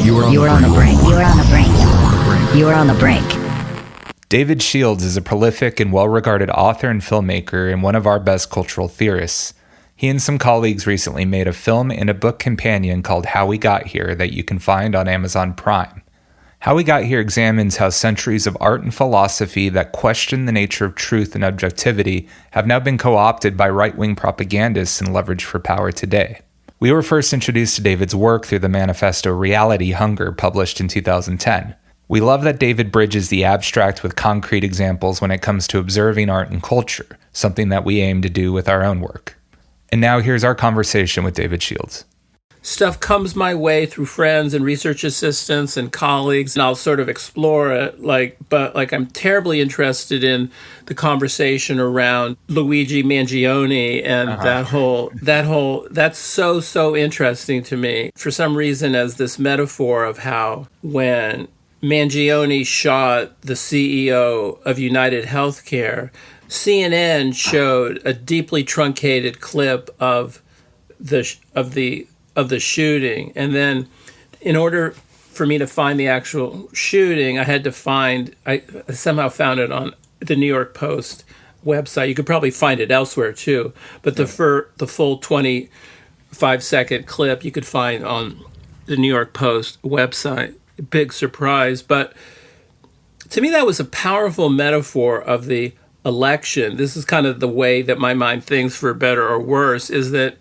You are on the brink. You are on the brink. You are on the brink. David Shields is a prolific and well-regarded author and filmmaker and one of our best cultural theorists. He and some colleagues recently made a film and a book companion called How We Got Here that you can find on Amazon Prime. How We Got Here examines how centuries of art and philosophy that question the nature of truth and objectivity have now been co-opted by right-wing propagandists and leveraged for power today. We were first introduced to David's work through the manifesto Reality Hunger, published in 2010. We love that David bridges the abstract with concrete examples when it comes to observing art and culture, something that we aim to do with our own work. And now here's our conversation with David Shields. Stuff comes my way through friends and research assistants and colleagues, and I'll sort of explore it. But I'm terribly interested in the conversation around Luigi Mangione and that's so interesting to me for some reason, as this metaphor of how when Mangione shot the CEO of United Healthcare, CNN showed a deeply truncated clip of the shooting, and then in order for me to find the actual shooting, I somehow found it on the New York Post website. You could probably find it elsewhere too, but the full 25-second clip you could find on the New York Post website. Big surprise, but to me that was a powerful metaphor of the election. This is kind of the way that my mind thinks, for better or worse, is that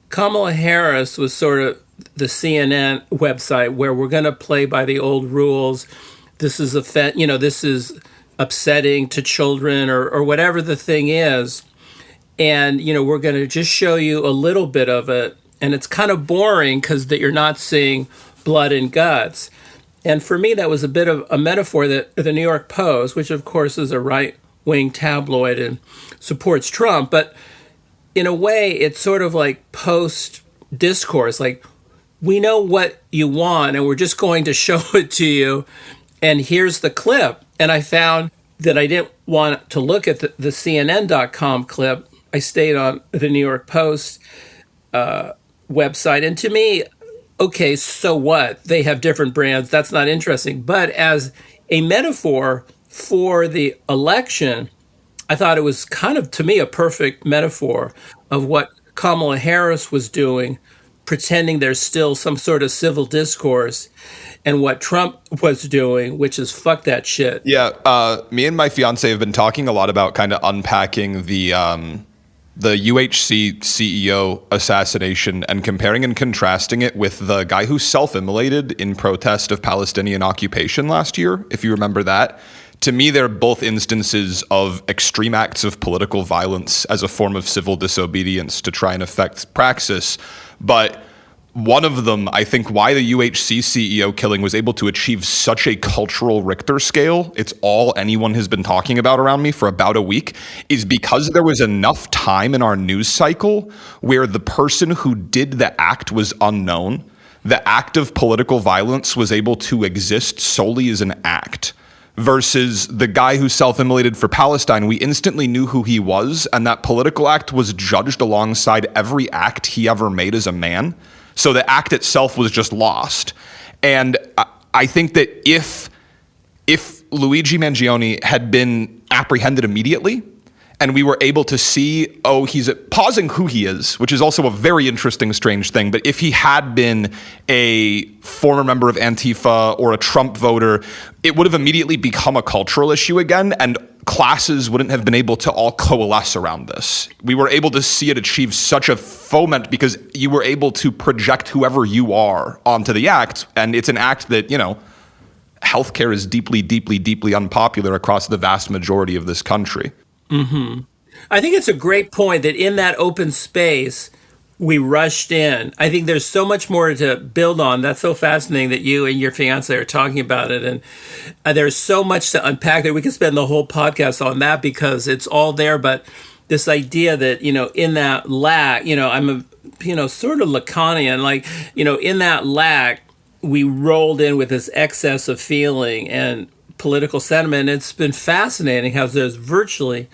Kamala Harris was sort of the CNN website where we're going to play by the old rules. This is this is upsetting to children or whatever the thing is. And, we're going to just show you a little bit of it. And it's kind of boring because that you're not seeing blood and guts. And for me, that was a bit of a metaphor that the New York Post, which of course is a right-wing tabloid and supports Trump, but in a way, it's sort of like post-discourse. Like, we know what you want, and we're just going to show it to you, and here's the clip. And I found that I didn't want to look at the CNN.com clip. I stayed on the New York Post website. And to me, okay, so what? They have different brands. That's not interesting. But as a metaphor for the election, I thought it was kind of, to me, a perfect metaphor of what Kamala Harris was doing, pretending there's still some sort of civil discourse, and what Trump was doing, which is fuck that shit. Yeah, me and my fiance have been talking a lot about kind of unpacking the UHC CEO assassination and comparing and contrasting it with the guy who self-immolated in protest of Palestinian occupation last year, if you remember that. To me, they're both instances of extreme acts of political violence as a form of civil disobedience to try and affect praxis. But one of them, I think why the UHC CEO killing was able to achieve such a cultural Richter scale, it's all anyone has been talking about around me for about a week, is because there was enough time in our news cycle where the person who did the act was unknown. The act of political violence was able to exist solely as an act. Versus the guy who self-immolated for Palestine, we instantly knew who he was, and that political act was judged alongside every act he ever made as a man. So the act itself was just lost. And I think that if Luigi Mangione had been apprehended immediately, and we were able to see, he's pausing who he is, which is also a very interesting, strange thing. But if he had been a former member of Antifa or a Trump voter, it would have immediately become a cultural issue again, and classes wouldn't have been able to all coalesce around this. We were able to see it achieve such a foment because you were able to project whoever you are onto the act, and it's an act that, healthcare is deeply, deeply, deeply unpopular across the vast majority of this country. Mm-hmm. I think it's a great point that in that open space, we rushed in. I think there's so much more to build on. That's so fascinating that you and your fiance are talking about it. And there's so much to unpack there. We could spend the whole podcast on that because it's all there. But this idea that, in that lack, I'm sort of Lacanian, in that lack, we rolled in with this excess of feeling and political sentiment. It's been fascinating how there's virtually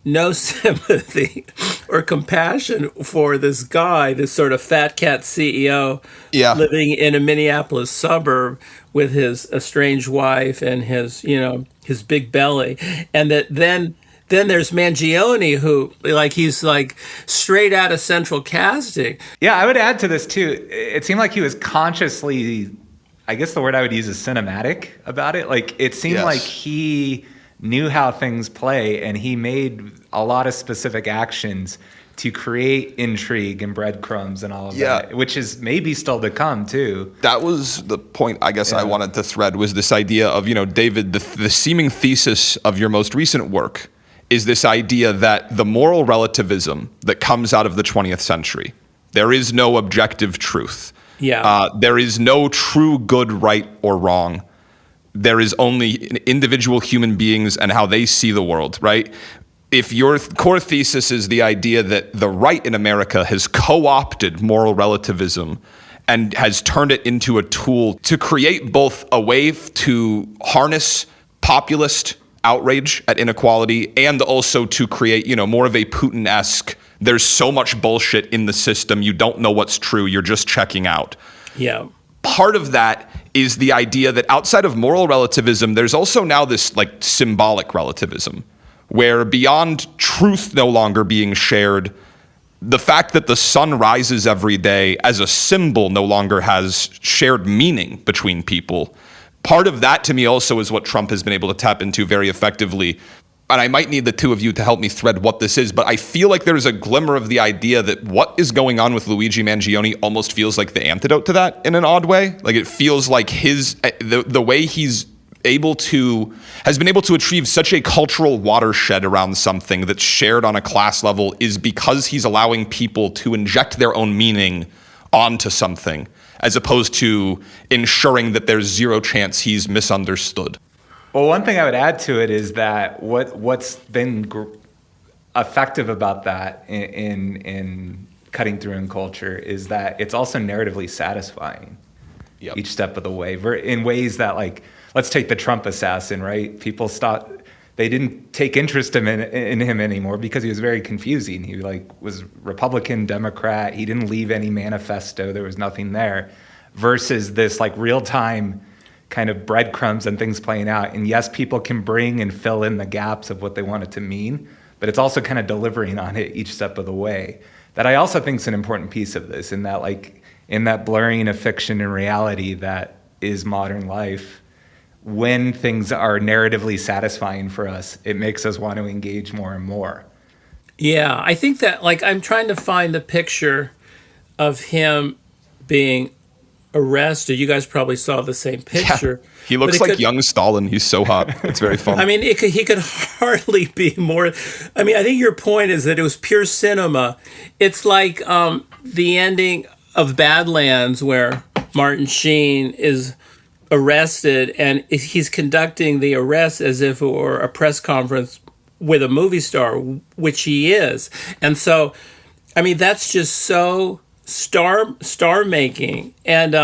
no sympathy or compassion for this guy, this sort of fat cat CEO, living in a Minneapolis suburb with his estranged wife and his, his big belly. And that then there's Mangione, who he's straight out of Central Casting. Yeah, I would add to this too. It seemed like he was consciously, I guess the word I would use is cinematic about it. Like it seemed like he knew how things play, and he made a lot of specific actions to create intrigue and breadcrumbs and all of that, which is maybe still to come too. That was the point, I guess, I wanted to thread, was this idea of, David, the seeming thesis of your most recent work is this idea that the moral relativism that comes out of the 20th century, there is no objective truth. There is no true good, right, or wrong. There is only individual human beings and how they see the world, right? If your core thesis is the idea that the right in America has co-opted moral relativism and has turned it into a tool to create both a way to harness populist outrage at inequality and also to create, more of a Putin-esque, there's so much bullshit in the system, you don't know what's true, you're just checking out. Yeah. Part of that is the idea that outside of moral relativism, there's also now this symbolic relativism, where beyond truth no longer being shared, the fact that the sun rises every day as a symbol no longer has shared meaning between people. Part of that to me also is what Trump has been able to tap into very effectively. And I might need the two of you to help me thread what this is, but I feel like there's a glimmer of the idea that what is going on with Luigi Mangione almost feels like the antidote to that in an odd way. Like it feels like the way he's has been able to achieve such a cultural watershed around something that's shared on a class level is because he's allowing people to inject their own meaning onto something, as opposed to ensuring that there's zero chance he's misunderstood. Well, one thing I would add to it is that what's been effective about that in cutting through in culture is that it's also narratively satisfying each step of the way, in ways that, let's take the Trump assassin, right? People they didn't take interest in him anymore because he was very confusing. He was Republican, Democrat. He didn't leave any manifesto. There was nothing there. Versus this real-time kind of breadcrumbs and things playing out. And yes, people can bring and fill in the gaps of what they want it to mean, but it's also kind of delivering on it each step of the way. That I also think is an important piece of this, in that blurring of fiction and reality that is modern life. When things are narratively satisfying for us, it makes us want to engage more and more. Yeah, I think that I'm trying to find the picture of him being arrested. You guys probably saw the same picture. Yeah. He looks like young Stalin. He's so hot. It's very fun. I mean, he could hardly be more. I mean, I think your point is that it was pure cinema. It's like the ending of Badlands, where Martin Sheen is arrested and he's conducting the arrest as if it were a press conference with a movie star, which he is. And so, I mean, that's just so star making. And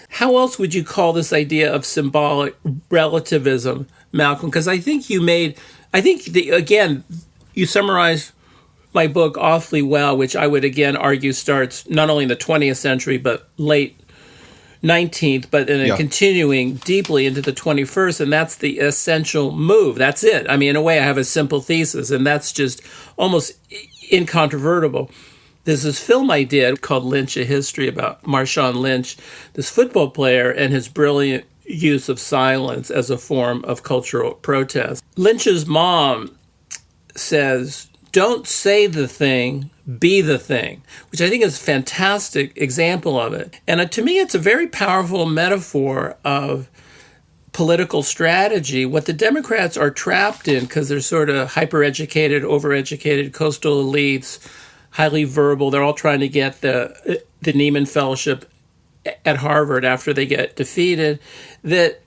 how else would you call this idea of symbolic relativism, Malcolm? Because I think again, you summarized my book awfully well, which I would again argue starts not only in the 20th century, but late 19th, but then continuing deeply into the 21st, and that's the essential move. That's it. I mean, in a way, I have a simple thesis, and that's just almost incontrovertible. There's this film I did called Lynch: A History, about Marshawn Lynch, this football player, and his brilliant use of silence as a form of cultural protest. Lynch's mom says, "Don't say the thing, be the thing," which I think is a fantastic example of it. And to me, it's a very powerful metaphor of political strategy, what the Democrats are trapped in, because they're sort of hyper-educated, overeducated, coastal elites, highly verbal. They're all trying to get the Nieman Fellowship at Harvard after they get defeated, that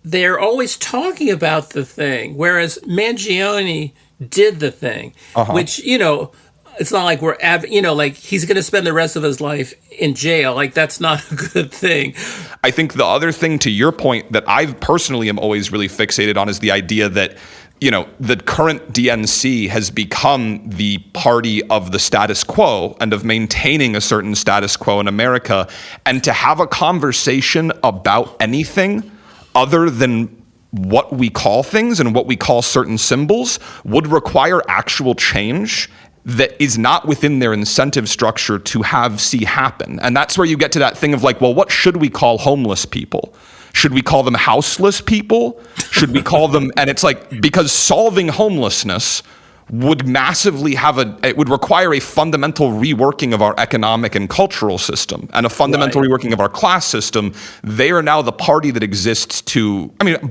they're always talking about the thing, whereas Mangione did the thing, which, it's not like he's going to spend the rest of his life in jail. That's not a good thing. I think the other thing, to your point, that I personally am always really fixated on is the idea that the current DNC has become the party of the status quo and of maintaining a certain status quo in America. And to have a conversation about anything other than what we call things and what we call certain symbols would require actual change that is not within their incentive structure to see happen. And that's where you get to that thing of like, well, what should we call homeless people? Should we call them houseless people? Should we call them, and it's like, because solving homelessness would massively it would require a fundamental reworking of our economic and cultural system and a fundamental reworking of our class system. They are now the party that exists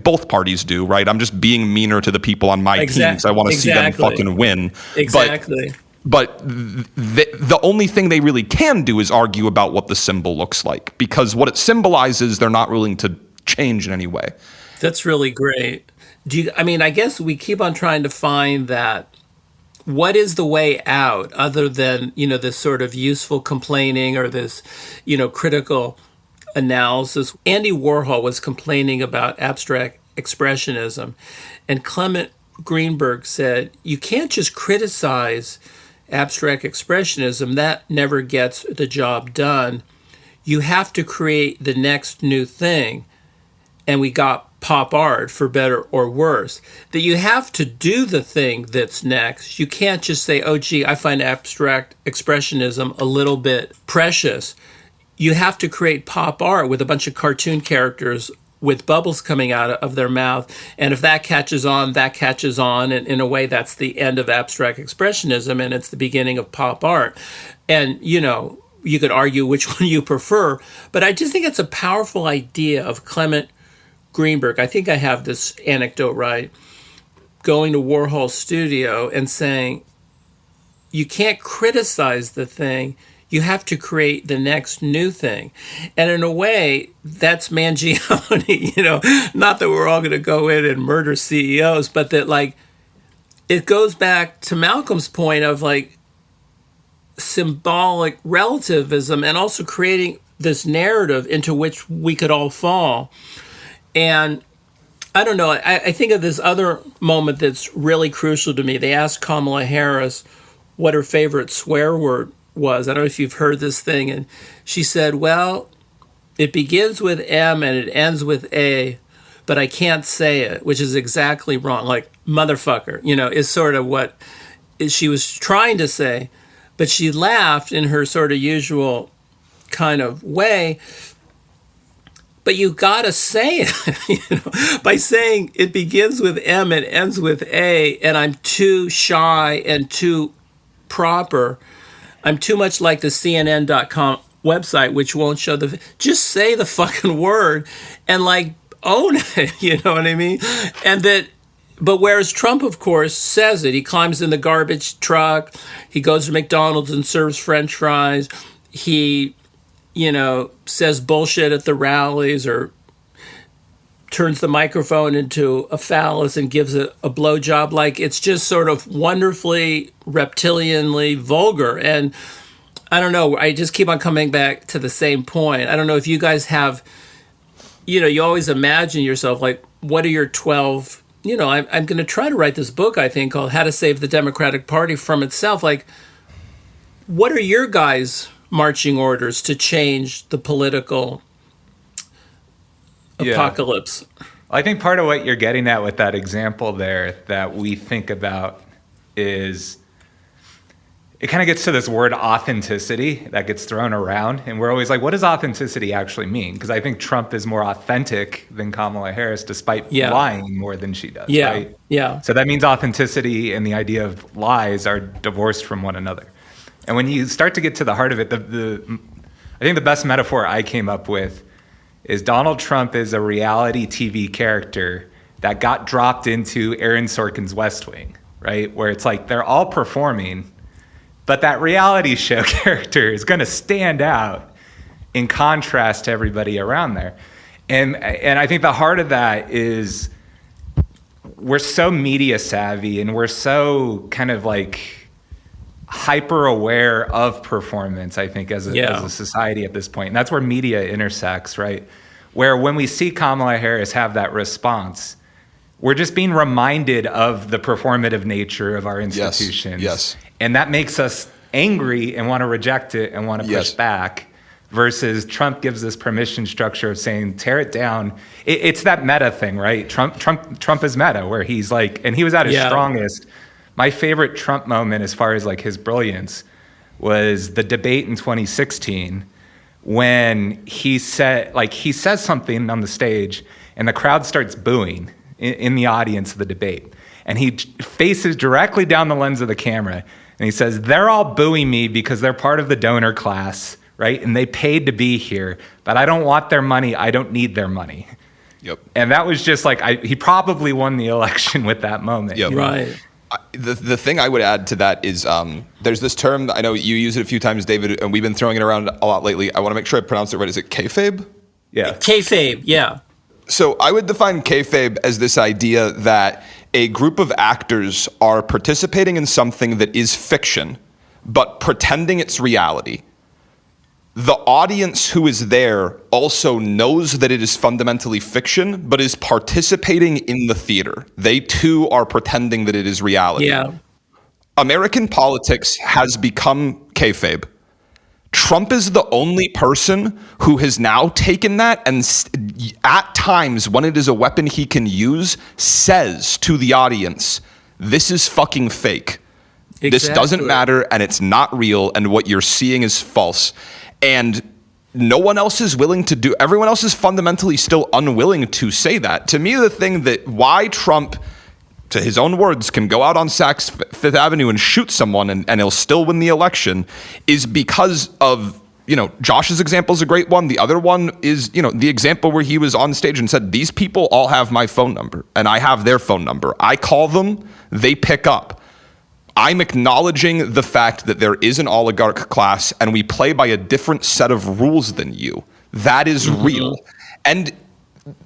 both parties do, right? I'm just being meaner to the people on my team because I want to see them fucking win. Exactly. But the only thing they really can do is argue about what the symbol looks like, because what it symbolizes, they're not willing to change in any way. That's really great. I guess we keep on trying to find that. What is the way out other than, this sort of useful complaining or this, critical analysis? Andy Warhol was complaining about abstract expressionism, and Clement Greenberg said, you can't just criticize abstract expressionism. That never gets the job done. You have to create the next new thing. And we got pop art, for better or worse, that you have to do the thing that's next. You can't just say, oh, gee, I find abstract expressionism a little bit precious. You have to create pop art with a bunch of cartoon characters with bubbles coming out of their mouth. And if that catches on, that catches on. And in a way, that's the end of abstract expressionism, and it's the beginning of pop art. And, you could argue which one you prefer, but I just think it's a powerful idea of Clement Greenberg. I think I have this anecdote right. Going to Warhol's studio and saying, you can't criticize the thing, you have to create the next new thing. And in a way, that's Mangione, not that we're all going to go in and murder CEOs, but that it goes back to Malcolm's point of symbolic relativism and also creating this narrative into which we could all fall. And I don't know, I think of this other moment that's really crucial to me. They asked Kamala Harris what her favorite swear word was. I don't know if you've heard this thing. And she said, well, it begins with M and it ends with A, but I can't say it, which is exactly wrong. Like, motherfucker, is sort of what she was trying to say. But she laughed in her sort of usual kind of way. But you gotta say it, by saying it begins with M and ends with A, and I'm too shy and too proper. I'm too much like the CNN.com website, which won't show just say the fucking word and own it, you know what I mean? But whereas Trump, of course, says it, he climbs in the garbage truck, he goes to McDonald's and serves French fries, he says bullshit at the rallies or turns the microphone into a phallus and gives it a blowjob. It's just sort of wonderfully reptilianly vulgar. And I don't know, I just keep on coming back to the same point. I don't know if you guys have, you always imagine yourself, what are your 12, I'm going to try to write this book, I think, called How to Save the Democratic Party from Itself. What are your guys' marching orders to change the political apocalypse? I think part of what you're getting at with that example there that we think about is it kind of gets to this word authenticity that gets thrown around. And we're always like, what does authenticity actually mean? Because I think Trump is more authentic than Kamala Harris, despite lying more than she does. Right? Yeah. So that means authenticity and the idea of lies are divorced from one another. And when you start to get to the heart of it, I think the best metaphor I came up with is Donald Trump is a reality TV character that got dropped into Aaron Sorkin's West Wing, right? Where it's they're all performing, but that reality show character is going to stand out in contrast to everybody around there. And I think the heart of that is we're so media savvy and we're so kind of hyper aware of performance, I think, as a society at this point. And that's where media intersects, right? Where when we see Kamala Harris have that response, we're just being reminded of the performative nature of our institutions. Yes. And that makes us angry and want to reject it and want to push back, versus Trump gives this permission structure of saying, tear it down. It's that meta thing, right? Trump is meta, where he's like, and he was at his strongest. My favorite Trump moment, as far as like his brilliance, was the debate in 2016 when he says something on the stage and the crowd starts booing in the audience of the debate. And he faces directly down the lens of the camera and he says, they're all booing me because they're part of the donor class, right? And they paid to be here, but I don't want their money. I don't need their money. Yep. And that was just like, he probably won the election with that moment. Yep. Right. The thing I would add to that is there's this term, I know you use it a few times, David, and we've been throwing it around a lot lately. I want to make sure I pronounce it right. Is it kayfabe? Yeah. Kayfabe, yeah. So I would define kayfabe as this idea that a group of actors are participating in something that is fiction, but pretending it's reality. The audience who is there also knows that it is fundamentally fiction, but is participating in the theater. They too are pretending that it is reality. Yeah. American politics has become kayfabe. Trump is the only person who has now taken that and at times when it is a weapon he can use, says to the audience, this is fucking fake. Exactly. This doesn't matter and it's not real and what you're seeing is false. And no one else is willing to do, everyone else is fundamentally still unwilling to say that. To me, the thing that why Trump, to his own words, can go out on Saks Fifth Avenue and shoot someone and he'll still win the election is because of, Josh's example is a great one. The other one is, the example where he was on stage and said, these people all have my phone number and I have their phone number. I call them, they pick up. I'm acknowledging the fact that there is an oligarch class and we play by a different set of rules than you. That is real. And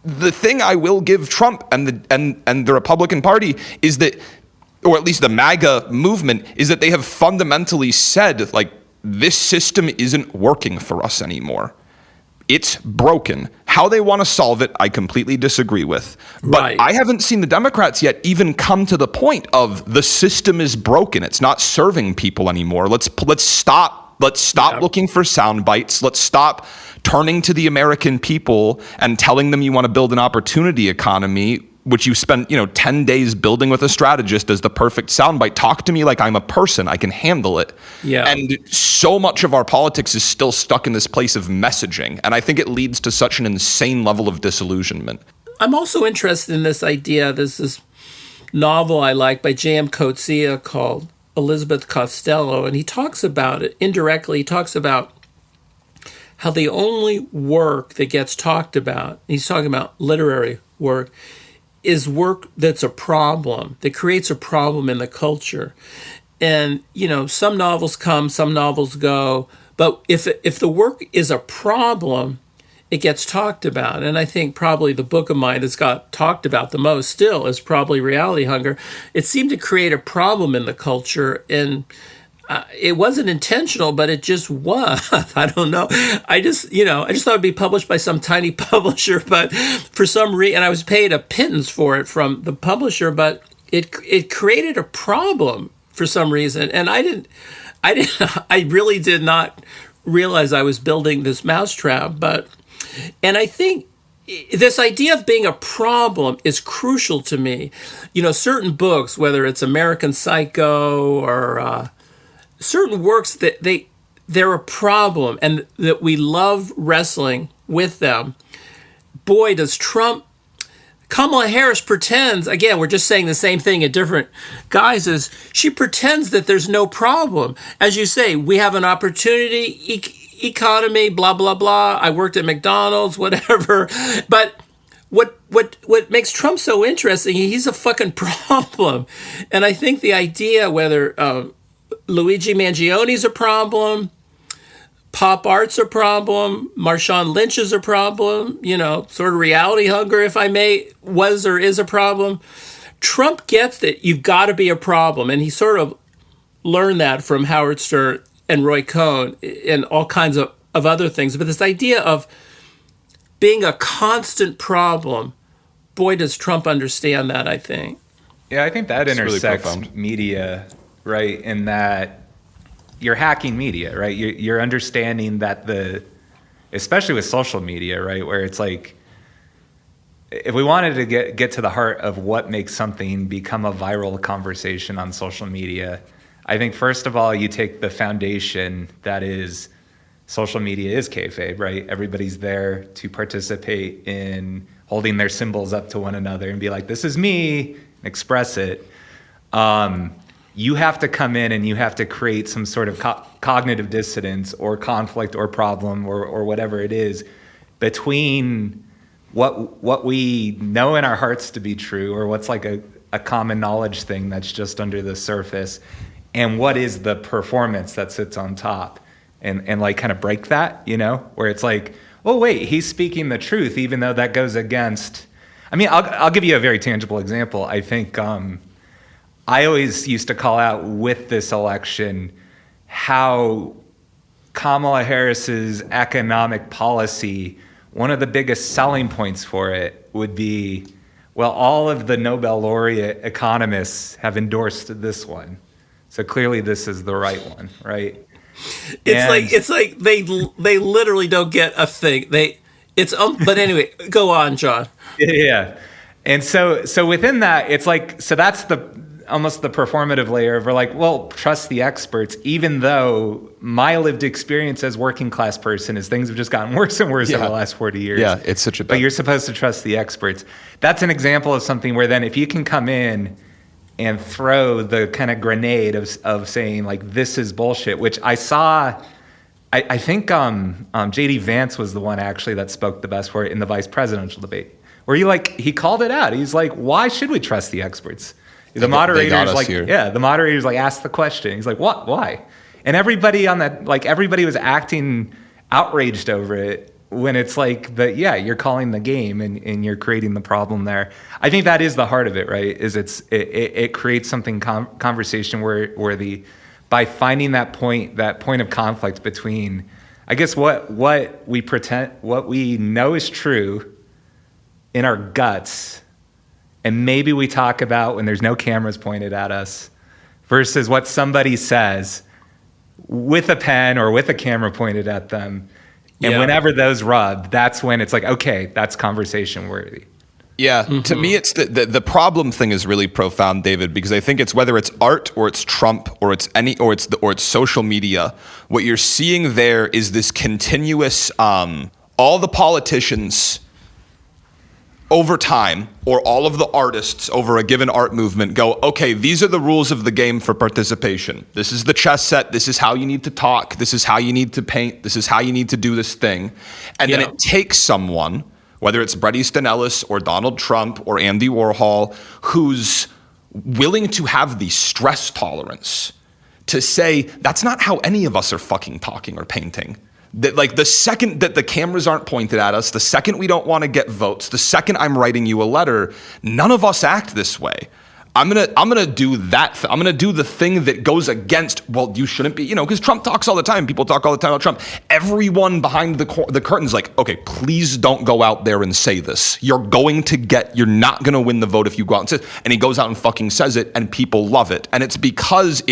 the thing I will give Trump and the Republican Party is that, or at least the MAGA movement, is that they have fundamentally said, like, this system isn't working for us anymore. It's broken. How they want to solve it, I completely disagree with. But I haven't seen the Democrats yet even come to the point of the system is broken. It's not serving people anymore. Let's stop looking for sound bites. Let's stop turning to the American people and telling them you want to build an opportunity economy, which you spent 10 days building with a strategist as the perfect soundbite. Talk to me like I'm a person. I can handle it. Yeah. And so much of our politics is still stuck in this place of messaging. And I think it leads to such an insane level of disillusionment. I'm also interested in this idea. There's this novel I like by J.M. Coetzee called Elizabeth Costello. And he talks about it indirectly. He talks about how the only work that gets talked about, he's talking about literary work, is work that's a problem, that creates a problem in the culture. And, some novels come, some novels go, but if the work is a problem, it gets talked about. And I think probably the book of mine that's got talked about the most still is probably Reality Hunger. It seemed to create a problem in the culture, and it wasn't intentional, but it just was. I don't know. I just thought it'd be published by some tiny publisher, but for some reason, and I was paid a pittance for it from the publisher, but it created a problem for some reason. And I really did not realize I was building this mousetrap, and I think this idea of being a problem is crucial to me. Certain books, whether it's American Psycho or, certain works that they're a problem and that we love wrestling with them. Boy, does Kamala Harris pretends, again, we're just saying the same thing in different guises. She pretends that there's no problem. As you say, we have an opportunity economy, blah, blah, blah. I worked at McDonald's, whatever. But what makes Trump so interesting, he's a fucking problem. And I think the idea whether Luigi Mangione's a problem, pop art's a problem, Marshawn Lynch is a problem, sort of Reality Hunger, if I may, was or is a problem. Trump gets that you've got to be a problem, and he sort of learned that from Howard Stern and Roy Cohn and all kinds of other things. But this idea of being a constant problem boy, does Trump understand that, I think. Yeah, I think that It's really intersects profound. media, right? In that you're hacking media, right? You're understanding that especially with social media, right? Where it's like, if we wanted to get to the heart of what makes something become a viral conversation on social media, I think first of all, you take the foundation that is social media is kayfabe, right? Everybody's there to participate in holding their symbols up to one another and be like, this is me, and express it. You have to come in and you have to create some sort of cognitive dissonance or conflict or problem or whatever it is between what we know in our hearts to be true, or what's like a common knowledge thing that's just under the surface, and what is the performance that sits on top, and like kind of break that, where it's like, oh wait, he's speaking the truth, even though that goes against. I mean, I'll give you a very tangible example. I think I always used to call out with this election how Kamala Harris's economic policy, one of the biggest selling points for it would be, well, all of the Nobel laureate economists have endorsed this one. So clearly this is the right one, right? It's like they literally don't get a thing. But anyway, go on, John. Yeah. And so within that, it's like, so that's almost the performative layer of, we're like, well, trust the experts, even though my lived experience as working class person is things have just gotten worse and worse over the last 40 years. Yeah, it's such a. But you're supposed to trust the experts. That's an example of something where then if you can come in and throw the kind of grenade of saying like, this is bullshit, which I saw, I think J.D. Vance was the one actually that spoke the best for it in the vice presidential debate, where he called it out. He's like, why should we trust the experts? The moderators like asked the question. He's like, what? Why? And everybody on that, like everybody was acting outraged over it, when it's like you're calling the game and you're creating the problem there. I think that is the heart of it, right? Is it creates something conversation where by finding that point of conflict between, I guess what we know is true in our guts, and maybe we talk about when there's no cameras pointed at us, versus what somebody says with a pen or with a camera pointed at them. And whenever those rub, that's when it's like, okay, that's conversation worthy. Yeah, to me, it's the problem thing is really profound, David, because I think it's whether it's art or it's Trump or it's social media. What you're seeing there is this continuous, all the politicians over time, or all of the artists over a given art movement go, okay, these are the rules of the game for participation. This is the chess set. This is how you need to talk. This is how you need to paint. This is how you need to do this thing. And then it takes someone, whether it's Bret Easton Ellis or Donald Trump or Andy Warhol, who's willing to have the stress tolerance to say, that's not how any of us are fucking talking or painting. That, like, the second that the cameras aren't pointed at us, the second we don't want to get votes, the second I'm writing you a letter, none of us act this way. I'm gonna do that. I'm gonna do the thing that goes against. Well, you shouldn't be, because Trump talks all the time. People talk all the time about Trump. Everyone behind the curtain's like, okay, please don't go out there and say this. You're not gonna win the vote if you go out and say it. And he goes out and fucking says it, and people love it. And it's because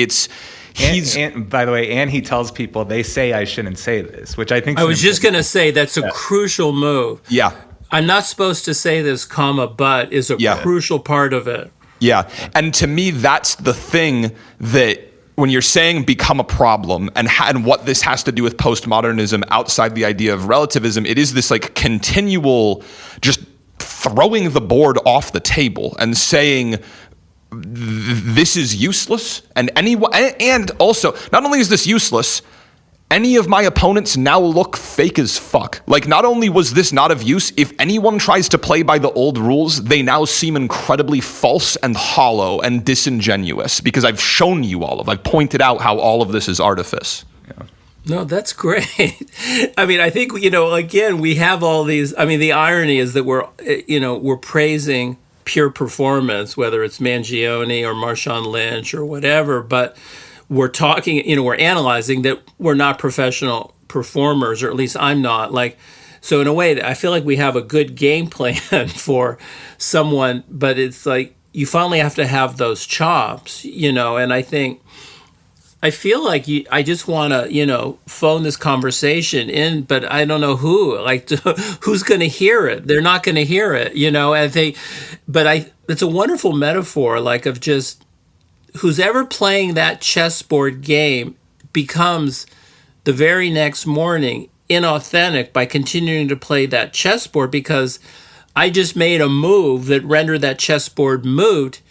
and by the way, and he tells people, they say I shouldn't say this, which I think I was just going to say that's a crucial move. Yeah. I'm not supposed to say this, but is a crucial part of it. Yeah. And to me, that's the thing that when you're saying become a problem and what this has to do with postmodernism outside the idea of relativism, it is this like continual just throwing the board off the table and saying, this is useless, and also not only is this useless, any of my opponents now look fake as fuck. Like, not only was this not of use, if anyone tries to play by the old rules, they now seem incredibly false and hollow and disingenuous because I've shown you I've pointed out how all of this is artifice. Yeah. No, that's great. I mean, I think, again, we have all these, the irony is that we're praising pure performance, whether it's Mangione or Marshawn Lynch or whatever, but we're talking, we're analyzing that we're not professional performers, or at least I'm not. Like, So in a way, I feel like we have a good game plan for someone, but it's like you finally have to have those chops, and I feel like I just want to, phone this conversation in, but I don't know who, like, who's going to hear it. They're not going to hear it, it's a wonderful metaphor, like, of just who's ever playing that chessboard game becomes the very next morning inauthentic by continuing to play that chessboard, because I just made a move that rendered that chessboard moot.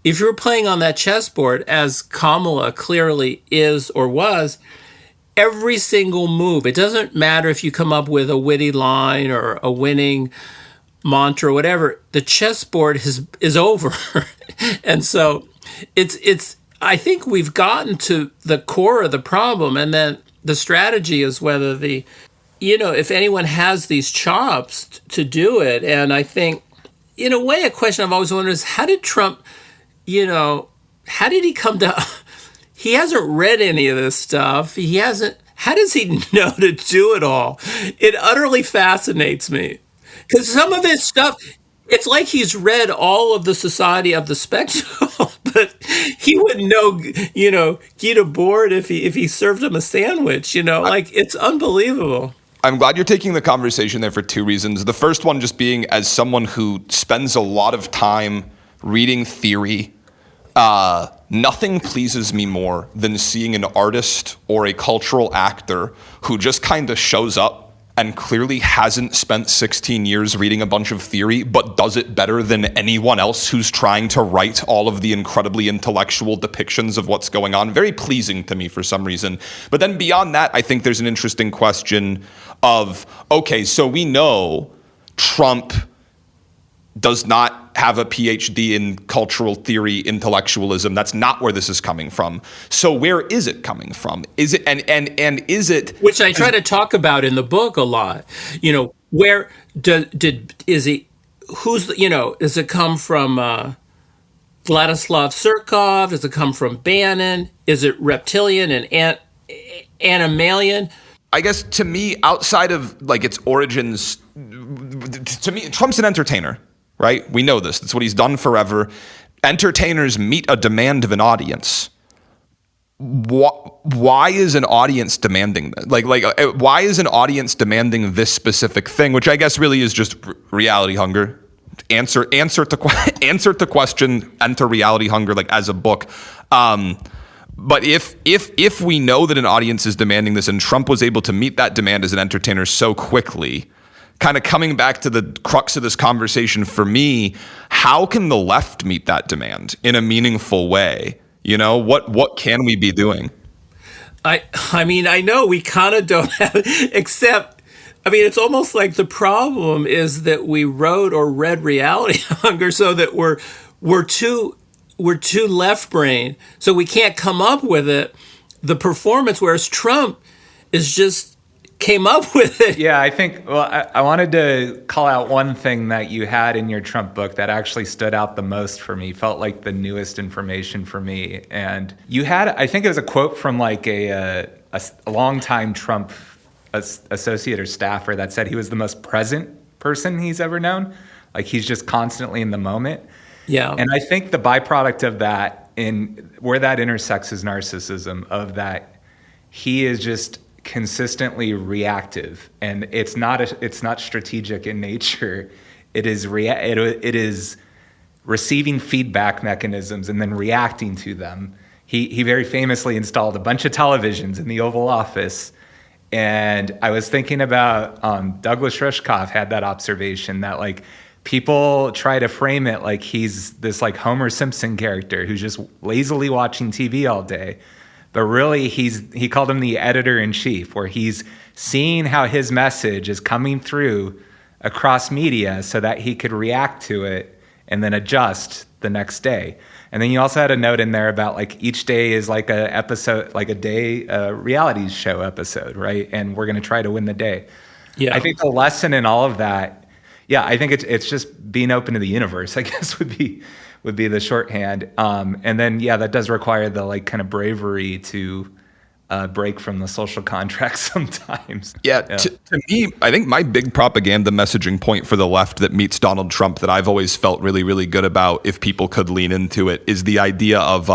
If you're playing on that chessboard, as Kamala clearly is or was, every single move, it doesn't matter if you come up with a witty line or a winning mantra or whatever, the chessboard is over. And so I think we've gotten to the core of the problem, and then the strategy is whether if anyone has these chops to do it. And I think, in a way, a question I've always wondered is, how did Trump, how did he come to, he hasn't read any of this stuff. How does he know to do it all? It utterly fascinates me. Because some of his stuff, it's like he's read all of the Society of the Spectacle, but he wouldn't know, Guy Debord if he served him a sandwich, like, it's unbelievable. I'm glad you're taking the conversation there for two reasons. The first one just being, as someone who spends a lot of time reading theory, nothing pleases me more than seeing an artist or a cultural actor who just kind of shows up and clearly hasn't spent 16 years reading a bunch of theory, but does it better than anyone else who's trying to write all of the incredibly intellectual depictions of what's going on. Very pleasing to me for some reason. But then beyond that, I think there's an interesting question of, okay, so we know Trump does not have a PhD in cultural theory, intellectualism. That's not where this is coming from. So where is it coming from? Is it and is it, which I try to talk about in the book a lot? Where does it come from? Vladislav Surkov? Does it come from Bannon? Is it reptilian and animalian? I guess, to me, outside of like its origins, to me, Trump's an entertainer. Right? We know this. That's what he's done forever. Entertainers meet a demand of an audience. Why is an audience demanding that? Why is an audience demanding this specific thing? Which I guess really is just reality hunger. Answer to question. Enter reality hunger, like, as a book. But if we know that an audience is demanding this, and Trump was able to meet that demand as an entertainer so quickly, kind of coming back to the crux of this conversation for me, how can the left meet that demand in a meaningful way? What can we be doing? I mean, I know we kind of don't have, except, it's almost like the problem is that we wrote or read reality hunger so that we're too left brain, so we can't come up with the performance, whereas Trump is just came up with it. Yeah, I think, I wanted to call out one thing that you had in your Trump book that actually stood out the most for me, felt like the newest information for me. And you had, I think it was a quote from like a longtime Trump associate or staffer that said he was the most present person he's ever known. Like, he's just constantly in the moment. Yeah. And I think the byproduct of that, where that intersects is narcissism, of that he is just consistently reactive, and it's not strategic in nature. It is receiving feedback mechanisms and then reacting to them. He very famously installed a bunch of televisions in the Oval Office, and I was thinking about Douglas Rushkoff had that observation that, like, people try to frame it like he's this like Homer Simpson character who's just lazily watching TV all day. But really, he called him the editor-in-chief, where he's seeing how his message is coming through across media so that he could react to it and then adjust the next day. And then you also had a note in there about, like, each day is like a episode, like a reality show episode, right? And we're going to try to win the day. Yeah. I think the lesson in all of that, I think it's just being open to the universe, I guess, would be the shorthand. And then, that does require the, like, kind of bravery to break from the social contract sometimes. Yeah, to me, I think my big propaganda messaging point for the left that meets Donald Trump that I've always felt really, really good about, if people could lean into it, is the idea of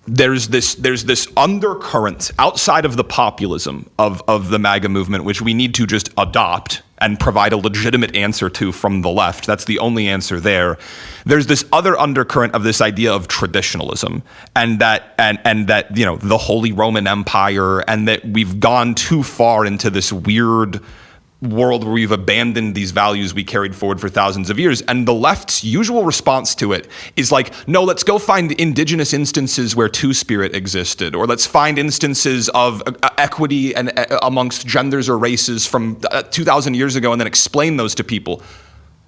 there's this undercurrent outside of the populism of the MAGA movement, which we need to just adopt and provide a legitimate answer to from the left. That's the only answer there. There's this other undercurrent of this idea of traditionalism and that the Holy Roman Empire, and that we've gone too far into this weird world where we've abandoned these values we carried forward for thousands of years. And the left's usual response to it is like, no, let's go find indigenous instances where two-spirit existed, or let's find instances of equity and amongst genders or races from 2,000 years ago and then explain those to people.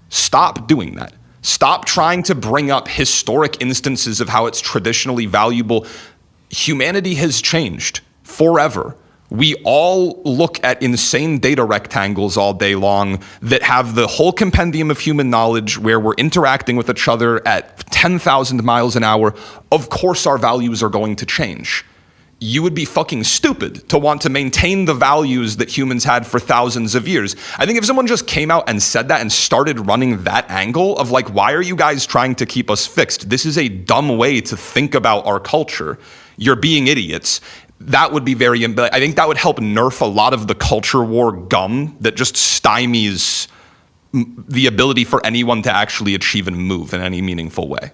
Stop doing that. Stop trying to bring up historic instances of how it's traditionally valuable. Humanity has changed forever. We all look at insane data rectangles all day long that have the whole compendium of human knowledge where we're interacting with each other at 10,000 miles an hour. Of course, our values are going to change. You would be fucking stupid to want to maintain the values that humans had for thousands of years. I think if someone just came out and said that and started running that angle of like, why are you guys trying to keep us fixed? This is a dumb way to think about our culture. You're being idiots. That would be I think that would help nerf a lot of the culture war gum that just stymies the ability for anyone to actually achieve and move in any meaningful way.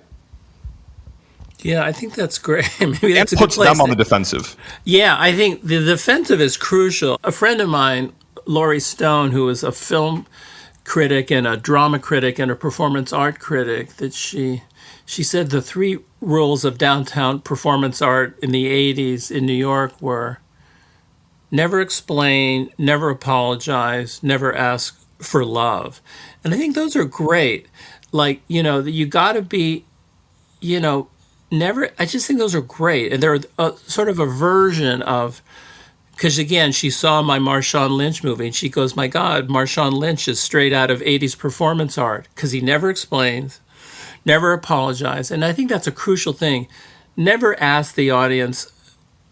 Yeah, I think that's great. Maybe that's a good puts place them on the defensive. Yeah, I think the defensive is crucial. A friend of mine, Laurie Stone, who is a film critic and a drama critic and a performance art critic, that she said the three rules of downtown performance art in the 80s in New York were never explain, never apologize, never ask for love. And I think those are great. Like, you got to be, never, I just think those are great. And they're sort of a version of, because again, she saw my Marshawn Lynch movie and she goes, my God, Marshawn Lynch is straight out of 80s performance art because he never explains, never apologize. And I think that's a crucial thing. Never ask the audience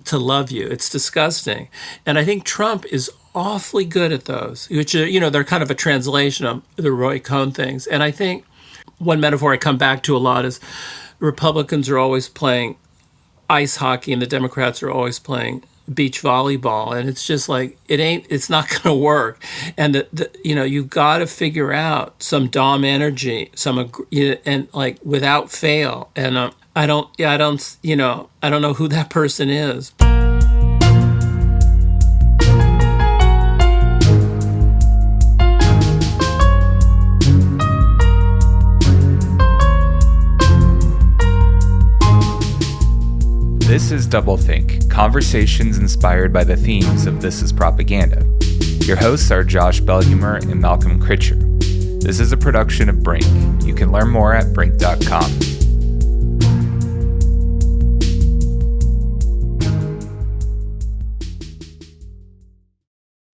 to love you. It's disgusting. And I think Trump is awfully good at those, which, they're kind of a translation of the Roy Cohn things. And I think one metaphor I come back to a lot is Republicans are always playing ice hockey and the Democrats are always playing beach volleyball. And it's just like, it's not going to work. And you got to figure out some Dom energy, and like without fail. And I don't know who that person is. This is DoubleThink, conversations inspired by the themes of This Is Propaganda. Your hosts are Josh Belhumeur and Malcolm Critcher. This is a production of Brink. You can learn more at brink.com.